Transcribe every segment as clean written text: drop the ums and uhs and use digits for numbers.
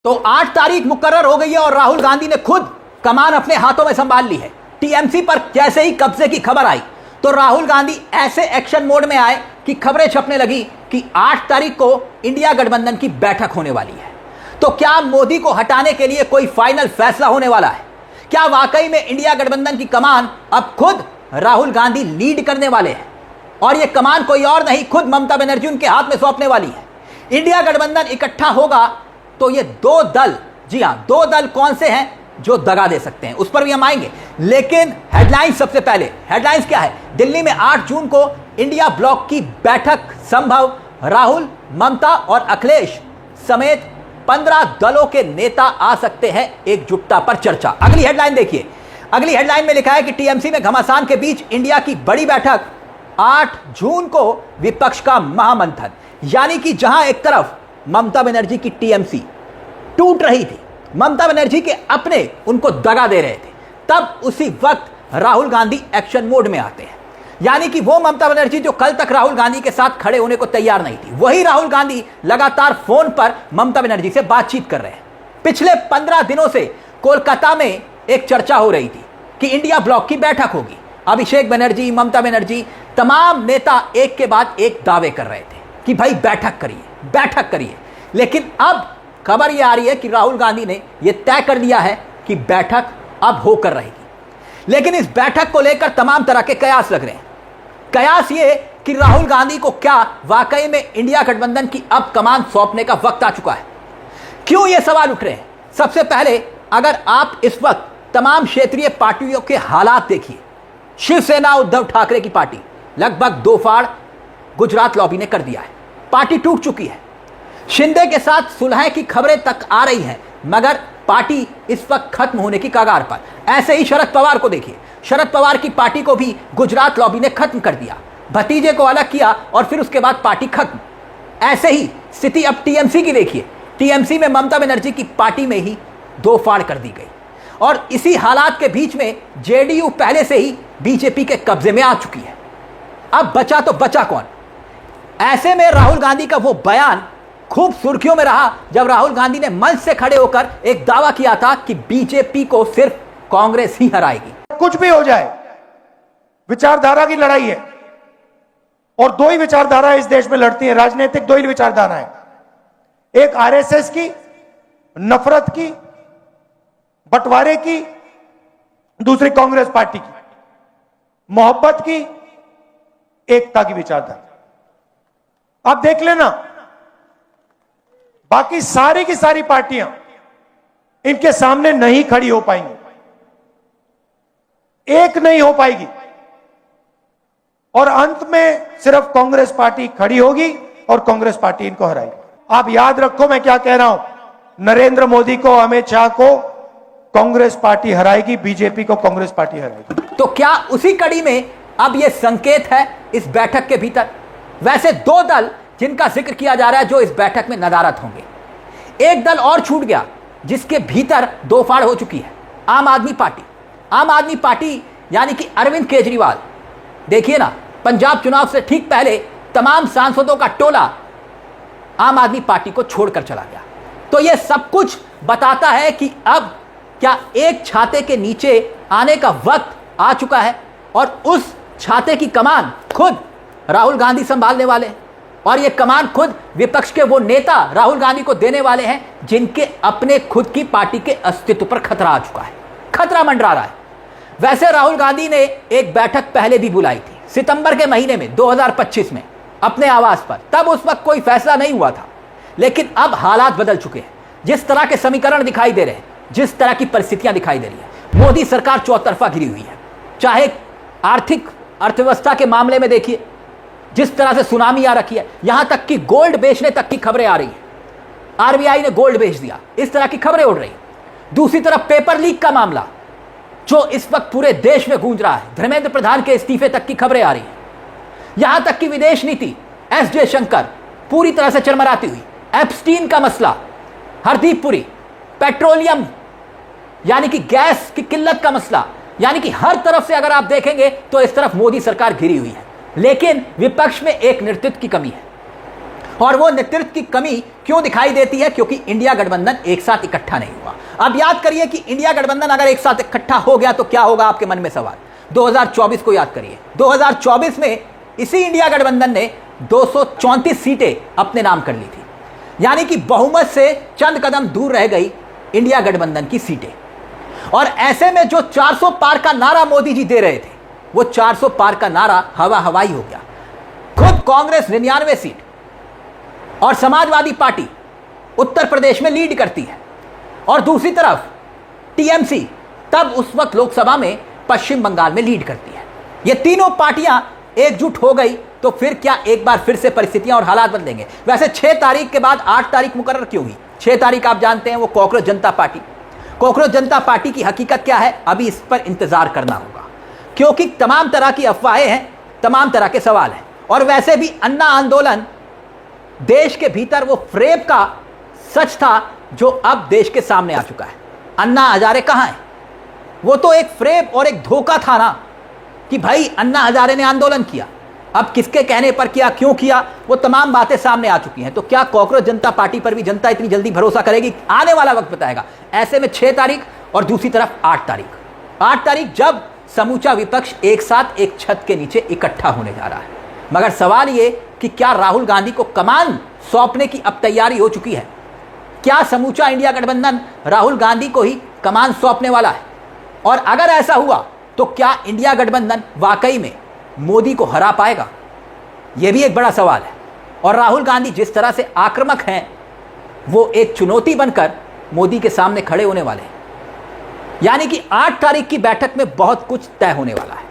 तो 8 तारीख मुकर्रर हो गई है और राहुल गांधी ने खुद कमान अपने हाथों में संभाल ली है। टीएमसी पर जैसे ही कब्जे की खबर आई तो राहुल गांधी ऐसे एक्शन मोड में आए कि खबरें छपने लगी कि 8 तारीख को इंडिया गठबंधन की बैठक होने वाली है। तो क्या मोदी को हटाने के लिए कोई फाइनल फैसला होने वाला है? क्या वाकई में इंडिया गठबंधन की कमान अब खुद राहुल गांधी लीड करने वाले हैं और यह कमान कोई और नहीं, खुद ममता बनर्जी उनके हाथ में सौंपने वाली है? इंडिया गठबंधन इकट्ठा होगा तो ये 2 दल, जी हां 2 दल कौन से हैं जो दगा दे सकते हैं, उस पर भी हम आएंगे। लेकिन हेडलाइंस, सबसे पहले हेडलाइंस क्या है? दिल्ली में 8 जून को इंडिया ब्लॉक की बैठक संभव, राहुल, ममता और अखिलेश समेत 15 दलों के नेता आ सकते हैं एकजुटता पर चर्चा। अगली हेडलाइन देखिए। अगली हेडलाइन में लिखा है कि टीएमसी में घमासान के बीच इंडिया की बड़ी बैठक 8 जून को, विपक्ष का महामंथन। यानी कि जहां एक तरफ ममता बनर्जी की टीएमसी टूट रही थी, ममता बनर्जी के अपने उनको दगा दे रहे थे, तब उसी वक्त राहुल गांधी एक्शन मोड में आते हैं। यानी कि वो ममता बनर्जी जो कल तक राहुल गांधी के साथ खड़े होने को तैयार नहीं थी, वही राहुल गांधी लगातार फोन पर ममता बनर्जी से बातचीत कर रहे हैं। पिछले 15 दिनों से कोलकाता में एक चर्चा हो रही थी कि इंडिया ब्लॉक की बैठक होगी। अभिषेक बनर्जी, ममता बनर्जी, तमाम नेता एक के बाद एक दावे कर रहे थे कि भाई बैठक करिए, बैठक करिए। लेकिन अब खबर यह आ रही है कि राहुल गांधी ने यह तय कर लिया है कि बैठक अब होकर रहेगी। लेकिन इस बैठक को लेकर तमाम तरह के कयास लग रहे हैं। कयास ये कि राहुल गांधी को क्या वाकई में इंडिया गठबंधन की अब कमान सौंपने का वक्त आ चुका है? क्यों ये सवाल उठ रहे हैं? सबसे पहले अगर आप इस वक्त तमाम क्षेत्रीय पार्टियों के हालात देखिए, शिवसेना उद्धव ठाकरे की पार्टी लगभग 2 फाड़ गुजरात लॉबी ने कर दिया है, पार्टी टूट चुकी है। शिंदे के साथ सुलह की खबरें तक आ रही हैं, मगर पार्टी इस वक्त खत्म होने की कगार पर। ऐसे ही शरद पवार को देखिए, शरद पवार की पार्टी को भी गुजरात लॉबी ने खत्म कर दिया, भतीजे को अलग किया और फिर उसके बाद पार्टी खत्म। ऐसे ही स्थिति अब टीएमसी की देखिए। टीएमसी में ममता बनर्जी की पार्टी में ही 2 फाड़ कर दी गई और इसी हालात के बीच में जेडीयू पहले से ही बीजेपी के कब्जे में आ चुकी है। अब बचा तो बचा कौन? ऐसे में राहुल गांधी का वो बयान खूब सुर्खियों में रहा जब राहुल गांधी ने मंच से खड़े होकर एक दावा किया था कि बीजेपी को सिर्फ कांग्रेस ही हराएगी। कुछ भी हो जाए, विचारधारा की लड़ाई है और 2 ही विचारधारा इस देश में लड़ती है, राजनीतिक 2 ही विचारधारा है। एक आरएसएस की, नफरत की, बंटवारे की, दूसरी कांग्रेस पार्टी की, मोहब्बत की, एकता की विचारधारा। आप देख लेना, बाकी सारी की सारी पार्टियां इनके सामने नहीं खड़ी हो पाएंगी, एक नहीं हो पाएगी और अंत में सिर्फ कांग्रेस पार्टी खड़ी होगी और कांग्रेस पार्टी इनको हराएगी। आप याद रखो मैं क्या कह रहा हूं, नरेंद्र मोदी को, अमित शाह को कांग्रेस पार्टी हराएगी, बीजेपी को कांग्रेस पार्टी हराएगी। तो क्या उसी कड़ी में अब यह संकेत है इस बैठक के भीतर? वैसे 2 दल जिनका जिक्र किया जा रहा है जो इस बैठक में नदारत होंगे, एक दल और छूट गया जिसके भीतर 2 फाड़ हो चुकी है, आम आदमी पार्टी। आम आदमी पार्टी यानी कि अरविंद केजरीवाल, देखिए ना, पंजाब चुनाव से ठीक पहले तमाम सांसदों का टोला आम आदमी पार्टी को छोड़कर चला गया। तो यह सब कुछ बताता है कि अब क्या एक छाते के नीचे आने का वक्त आ चुका है और उस छाते की कमान खुद राहुल गांधी संभालने वाले हैं और यह कमान खुद विपक्ष के वो नेता राहुल गांधी को देने वाले हैं जिनके अपने खुद की पार्टी के अस्तित्व पर खतरा आ चुका है, खतरा मंडरा रहा है। वैसे राहुल गांधी ने एक बैठक पहले भी बुलाई थी, सितंबर के महीने में 2025 में अपने आवास पर। तब उस वक्त कोई फैसला नहीं हुआ था, लेकिन अब हालात बदल चुके हैं। जिस तरह के समीकरण दिखाई दे रहे हैं, जिस तरह की परिस्थितियां दिखाई दे रही है, मोदी सरकार चौतरफा घिरी हुई है। चाहे आर्थिक अर्थव्यवस्था के मामले में देखिए, जिस तरह से सुनामी आ रखी है, यहां तक कि गोल्ड बेचने तक की खबरें आ रही हैं, आरबीआई ने गोल्ड बेच दिया, इस तरह की खबरें उड़ रही। दूसरी तरफ पेपर लीक का मामला जो इस वक्त पूरे देश में गूंज रहा है, धर्मेंद्र प्रधान के इस्तीफे तक की खबरें आ रही हैं। यहां तक कि विदेश नीति, एस जयशंकर पूरी तरह से चरमराती हुई, एप्स्टीन का मसला, हरदीप पुरी, पेट्रोलियम यानी कि गैस की किल्लत का मसला, यानी कि हर तरफ से अगर आप देखेंगे तो इस तरफ मोदी सरकार घिरी हुई है। लेकिन विपक्ष में एक नेतृत्व की कमी है और वो नेतृत्व की कमी क्यों दिखाई देती है? क्योंकि इंडिया गठबंधन एक साथ इकट्ठा नहीं हुआ। अब याद करिए कि इंडिया गठबंधन अगर एक साथ इकट्ठा हो गया तो क्या होगा, आपके मन में सवाल। 2024 को याद करिए, 2024 में इसी इंडिया गठबंधन ने 234 सीटें अपने नाम कर ली थी, यानी कि बहुमत से चंद कदम दूर रह गई इंडिया गठबंधन की सीटें। और ऐसे में जो 400 पार का नारा मोदी जी दे रहे थे, वो 400 पार का नारा हवा हवाई हो गया। खुद कांग्रेस 99 सीट और समाजवादी पार्टी उत्तर प्रदेश में लीड करती है, और दूसरी तरफ टीएमसी तब उस वक्त लोकसभा में पश्चिम बंगाल में लीड करती है। ये तीनों पार्टियां एकजुट हो गई तो फिर क्या एक बार फिर से परिस्थितियां और हालात बदलेंगे? वैसे 6 तारीख के बाद 8 तारीख मुकर्रर क्यों हुई? 6 तारीख आप जानते हैं वो कॉकरोच जनता पार्टी। कॉकरोच जनता पार्टी की हकीकत क्या है, अभी इस पर इंतजार करना होगा, क्योंकि तमाम तरह की अफवाहें हैं, तमाम तरह के सवाल हैं। और वैसे भी अन्ना आंदोलन देश के भीतर वो फ्रेब का सच था जो अब देश के सामने आ चुका है। अन्ना हजारे कहाँ हैं? वो तो एक फ्रेब और एक धोखा था ना, कि भाई अन्ना हजारे ने आंदोलन किया, अब किसके कहने पर किया, क्यों किया, वो तमाम बातें सामने आ चुकी हैं। तो क्या कॉकरोच जनता पार्टी पर भी जनता इतनी जल्दी भरोसा करेगी? आने वाला वक्त बताएगा। ऐसे में 6 तारीख और दूसरी तरफ 8 तारीख जब समूचा विपक्ष एक साथ एक छत के नीचे इकट्ठा होने जा रहा है। मगर सवाल ये कि क्या राहुल गांधी को कमान सौंपने की अब तैयारी हो चुकी है? क्या समूचा इंडिया गठबंधन राहुल गांधी को ही कमान सौंपने वाला है? और अगर ऐसा हुआ तो क्या इंडिया गठबंधन वाकई में मोदी को हरा पाएगा? यह भी एक बड़ा सवाल है। और राहुल गांधी जिस तरह से आक्रामक हैं, वो एक चुनौती बनकर मोदी के सामने खड़े होने वाले हैं। यानी कि 8 तारीख की बैठक में बहुत कुछ तय होने वाला है।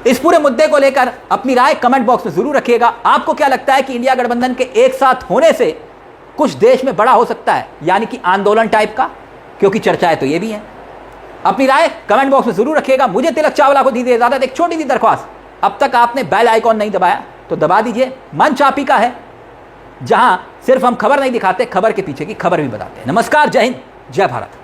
इस पूरे मुद्दे को लेकर अपनी राय कमेंट बॉक्स में जरूर रखिएगा। आपको क्या लगता है कि इंडिया गठबंधन के एक साथ होने से कुछ देश में बड़ा हो सकता है, यानी कि आंदोलन टाइप का? क्योंकि चर्चाएं तो ये भी हैं। अपनी राय कमेंट बॉक्स में जरूर रखिएगा। मुझे तिलक चावला को दीजिए इजाजत। एक छोटी सी दरख्वास्त, अब तक आपने बेल आइकॉन नहीं दबाया तो दबा दीजिए। मंच आप ही का है, जहां सिर्फ हम खबर नहीं दिखाते, खबर के पीछे की खबर भी बताते हैं। नमस्कार, जय हिंद, जय भारत।